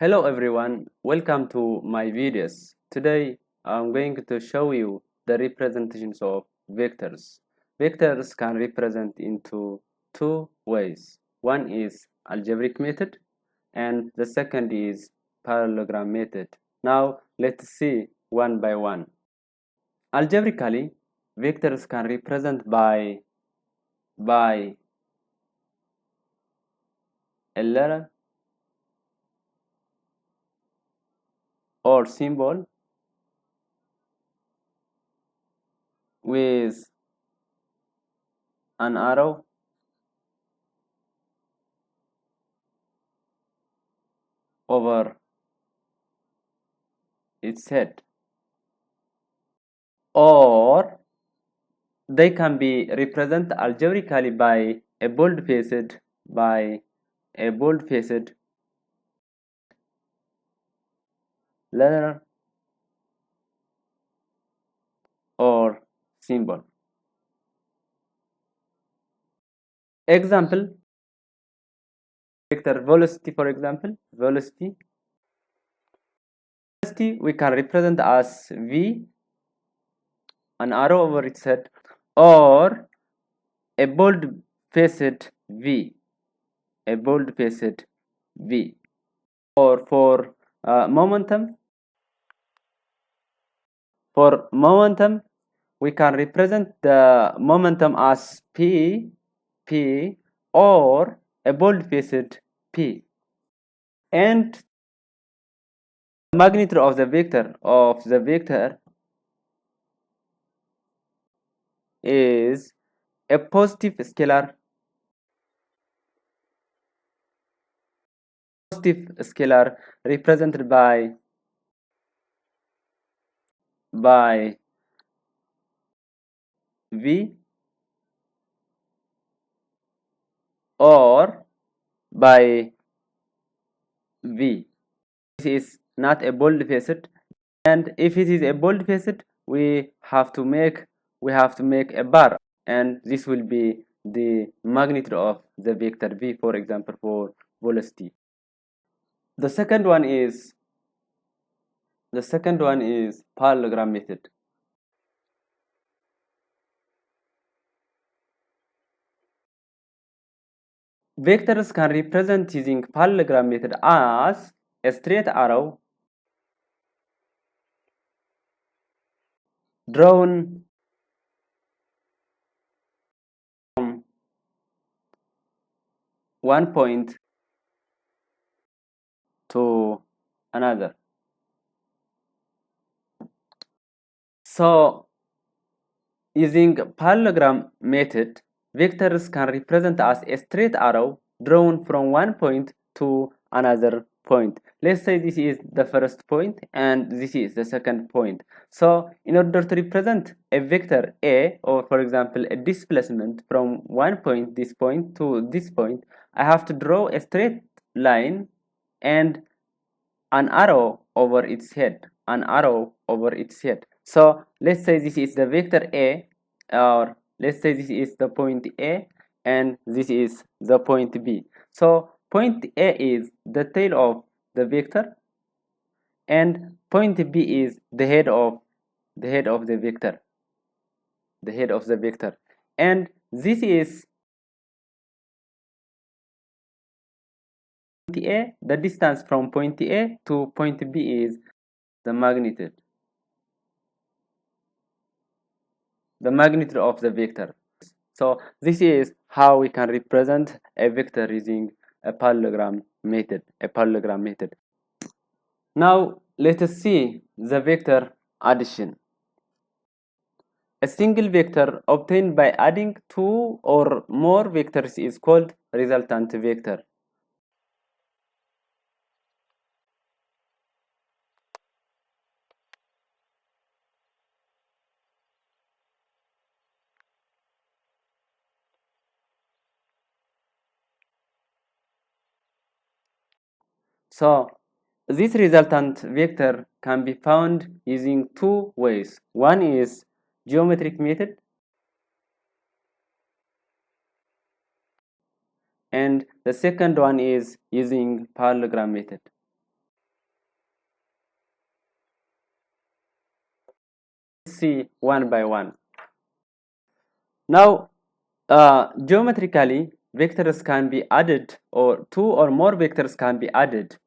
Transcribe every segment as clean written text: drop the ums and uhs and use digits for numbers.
Hello everyone, welcome to my videos. Today I'm going to show you the representations of vectors. Vectors can represent into two ways. One is algebraic method and the second is parallelogram method. Now let's see one by one. Algebraically, vectors can represent by a letter or symbol with an arrow over its head, or they can be represented algebraically by a bold-faced letter or symbol. Example: vector velocity. For example, velocity we can represent as v, an arrow over its head, or a bold-faced v, a bold-faced v. Or for momentum, we can represent the momentum as p, or a bold-faced p. And the magnitude of the vector is a positive scalar represented by v or by v. This is not a bold-faced, and if it is a bold-faced, we have to make a bar, and this will be the magnitude of the vector v, for example, for velocity. The second one is parallelogram method. Vectors can represent using parallelogram method as a straight arrow drawn from one point to another. So using parallelogram method, vectors can represent as a straight arrow drawn from one point to another point. Let's say this is the first point and this is the second point. So in order to represent a vector A, or for example a displacement from one point, this point, to this point, I have to draw a straight line and an arrow over its head, so let's say this is the vector A, or let's say this is the point A and this is the point B. So point A is the tail of the vector and point B is the head of the vector, and this is point A. The distance from point A to point B is the magnitude of the vector. So this is how we can represent a vector using a parallelogram method. Now let us see the vector addition. A single vector obtained by adding two or more vectors is called resultant vector. So this resultant vector can be found using two ways. One is geometric method, and the second one is using parallelogram method. see one by one. Now, geometrically, vectors can be added, or two or more vectors can be added.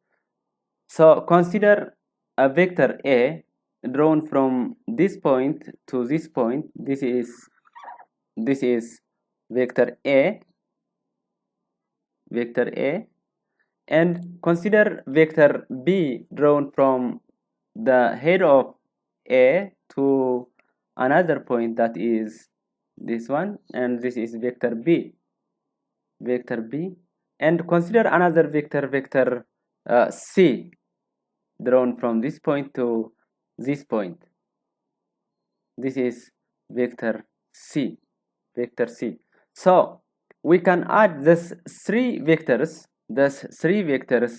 So consider a vector A drawn from this point to this point. This is vector A, and consider vector B drawn from the head of A to another point, that is this one, and this is vector B, and consider another vector C drawn from this point to this point. This is vector C, So we can add these three vectors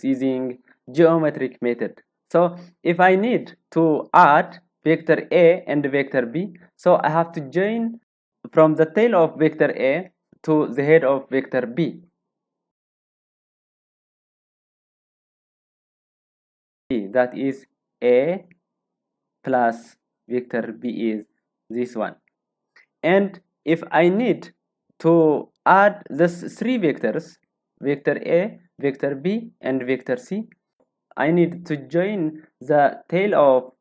using geometric method. So if I need to add vector A and vector B, so I have to join from the tail of vector A to the head of vector B. That is A plus vector B is this one. And if I need to add these three vectors, vector A, vector B, and vector C, I need to join the tail of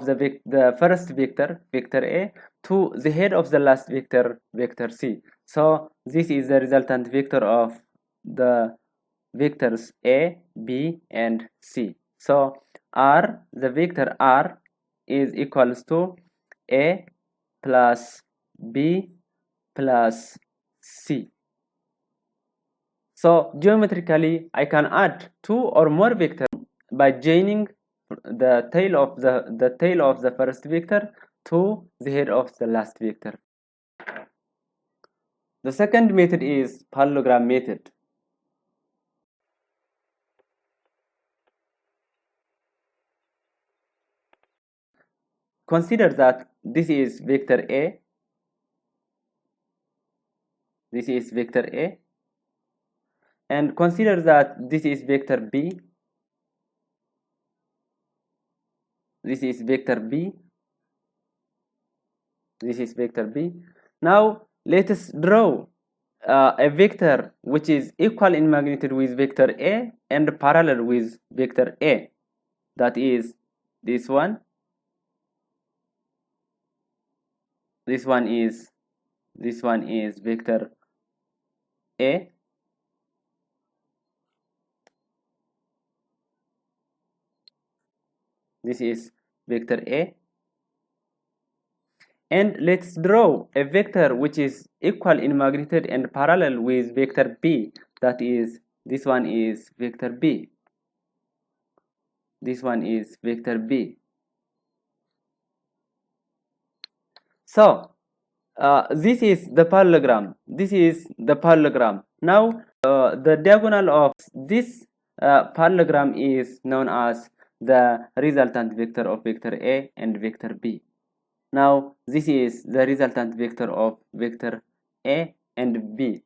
the first vector A, to the head of the last vector C. So this is the resultant vector of the vectors A, B, and C. So the vector R is equals to A plus B plus C. So geometrically, I can add two or more vectors by joining the tail of the first vector to the head of the last vector. The second method is parallelogram method. Consider that this is vector A, and consider that this is vector B, this is vector B. Now let us draw a vector which is equal in magnitude with vector A and parallel with vector A, that is this one. This one is vector A, this is vector A, and let's draw a vector which is equal in magnitude and parallel with vector B, that is this one is vector B, So this is the parallelogram. Now the diagonal of this parallelogram is known as the resultant vector of vector A and vector B. Now this is the resultant vector of vector A and B.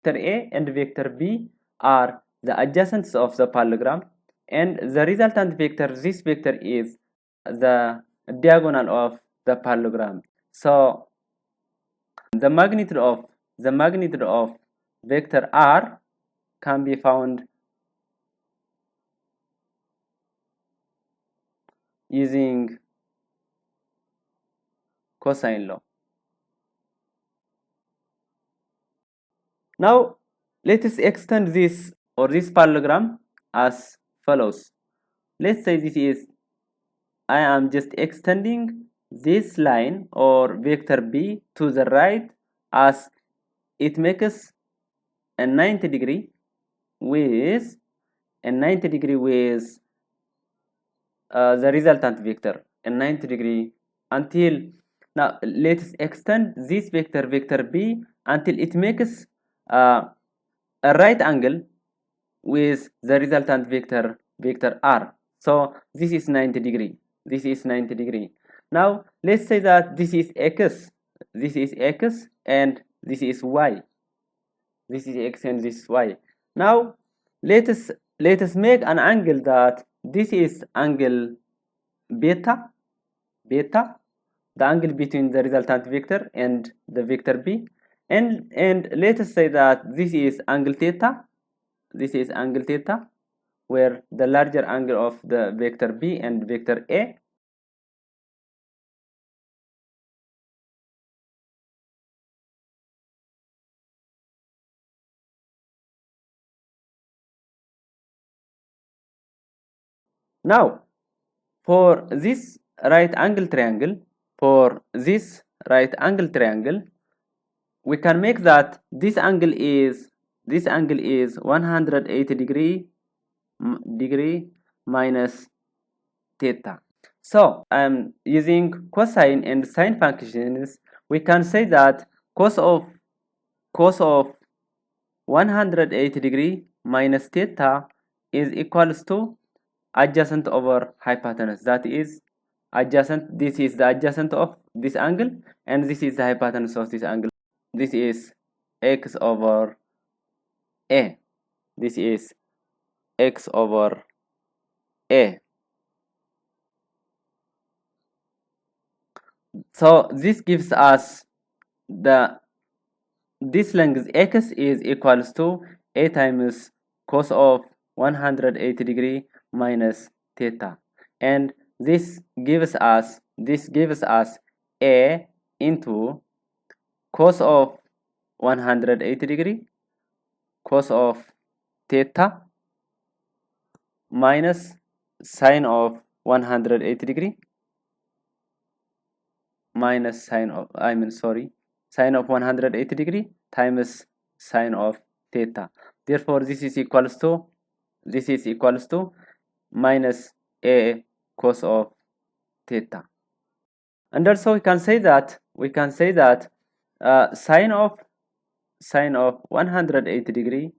Vector A and vector B are the adjacents of the parallelogram, and the resultant vector, this vector, is the diagonal of the parallelogram. So the magnitude of vector R can be found using cosine law. Now let us extend this parallelogram as follows. Let's say I am just extending this line or vector B to the right, as it makes a 90 degree with the resultant vector, a 90 degree, until now. Let's extend this vector B until it makes a right angle with the resultant vector R. So this is 90 degree. Now let's say that this is x, and this is y. This is x and this is y. Now let us make an angle that this is angle beta, the angle between the resultant vector and the vector b, and let us say that this is angle theta, this is angle theta, where the larger angle of the vector b and vector a. Now, for this right angle triangle, we can make that this angle is 180 degree minus theta. So I'm using cosine and sine functions. We can say that cos of 180 degree minus theta is equals to adjacent over hypotenuse. That is adjacent. This is the adjacent of this angle, and this is the hypotenuse of this angle. This is x over a. This is x over a. So this gives us this length x is equals to a times cos of 180 degree minus theta, and this gives us a into cos of 180 degree cos of theta minus sine of 180 degree minus sine of sine of 180 degree times sine of theta. Therefore this is equals to minus a cos of theta. And also we can say that sine of 180 degree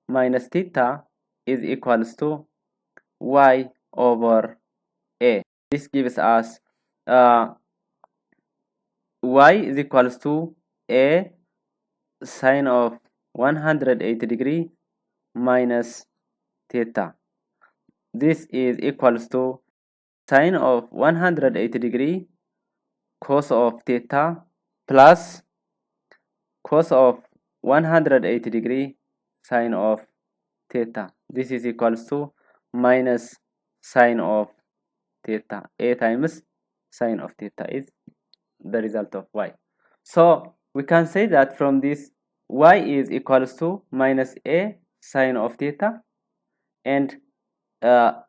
minus theta is equals to y over a. This gives us y is equals to a sine of 180 degree minus theta. This is equals to sine of 180 degree cos of theta plus cos of 180 degree sine of theta. This is equals to minus sine of theta. A times sine of theta is the result of y. So we can say that from this y is equals to minus a sine of theta, and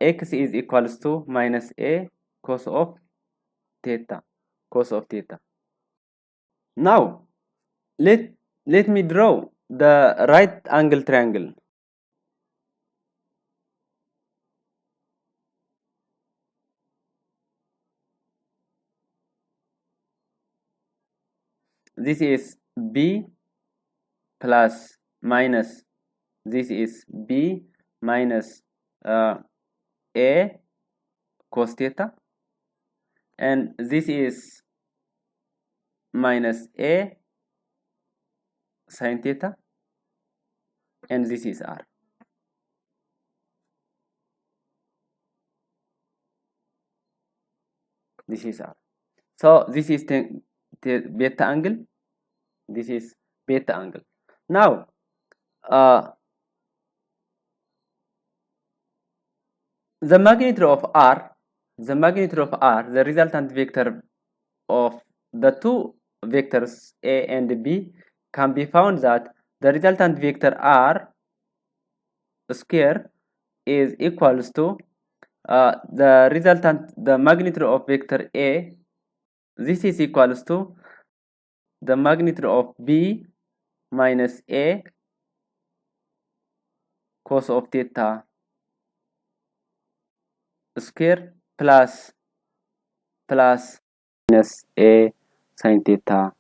x is equals to minus a cos of theta. Now let me draw the right angle triangle. This is b plus minus, this is b minus a cos theta, and this is minus a sin theta, and this is r. This is r. So this is the beta angle. This is beta angle. Now the magnitude of r, the resultant vector of the two vectors a and b, can be found that the resultant vector r square is equals to the magnitude of vector a. This is equals to the magnitude of b minus a cos of theta square plus minus a sin theta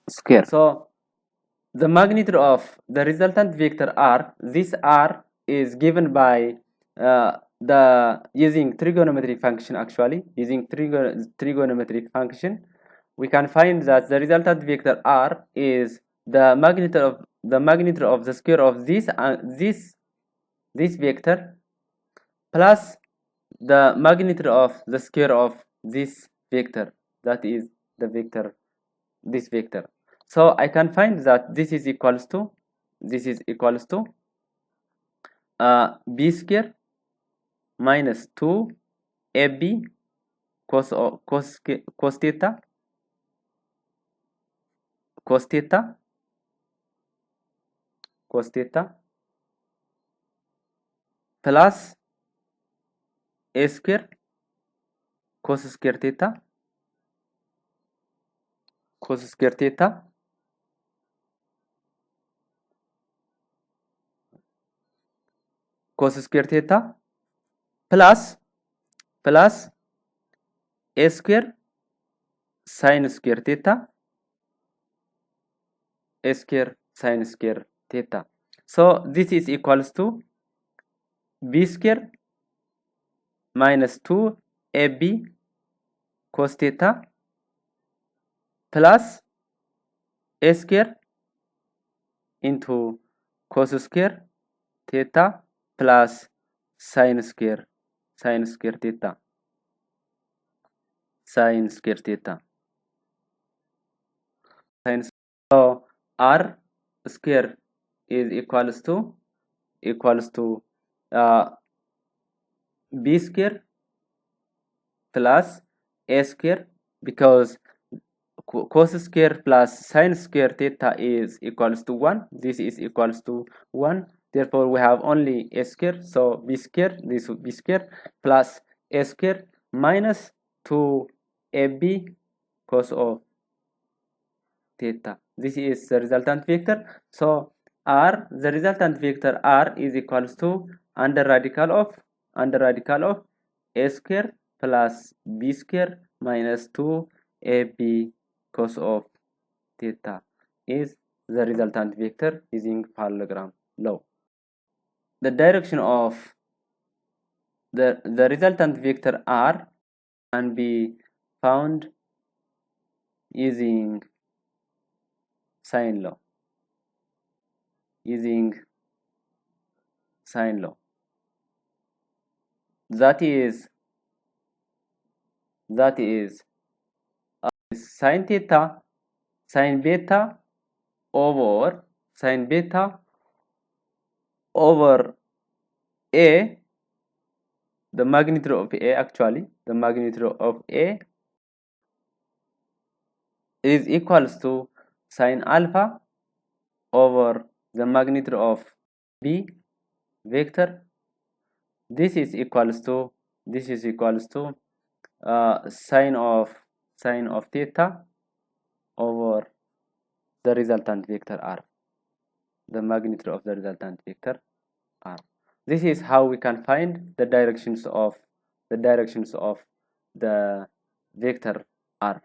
square. So the magnitude of the resultant vector r, this r is given by the using trigonometry function. Actually, using trigonometry function, we can find that the resultant vector r is the magnitude of the square of this vector plus the magnitude of the square of this vector, that is the vector, this vector. So I can find that this is equals to b square minus 2 ab cos theta cos theta cos theta plus a square cos square theta cos square theta cos square theta plus a square sin square theta a square sin square theta. So this is equals to b square minus 2 ab cos theta plus a square into cos square theta plus sin square theta sin square theta sin. So r square is equals to b square plus a square, because cos square plus sin square theta is equals to 1. This is equals to 1. Therefore, we have only a square. So b square, this would be square plus a square minus 2ab cos of theta. This is the resultant vector. So r, the resultant vector r is equals to under radical of a square plus b square minus 2ab cos of theta is the resultant vector using parallelogram law. The direction of the resultant vector r can be found using sine law. That is sine theta sine beta over a, the magnitude of a, actually the magnitude of a is equals to sine alpha over the magnitude of b vector. This is equals to sine of theta over the resultant vector r, the magnitude of the resultant vector r. This is how we can find the directions of the vector r,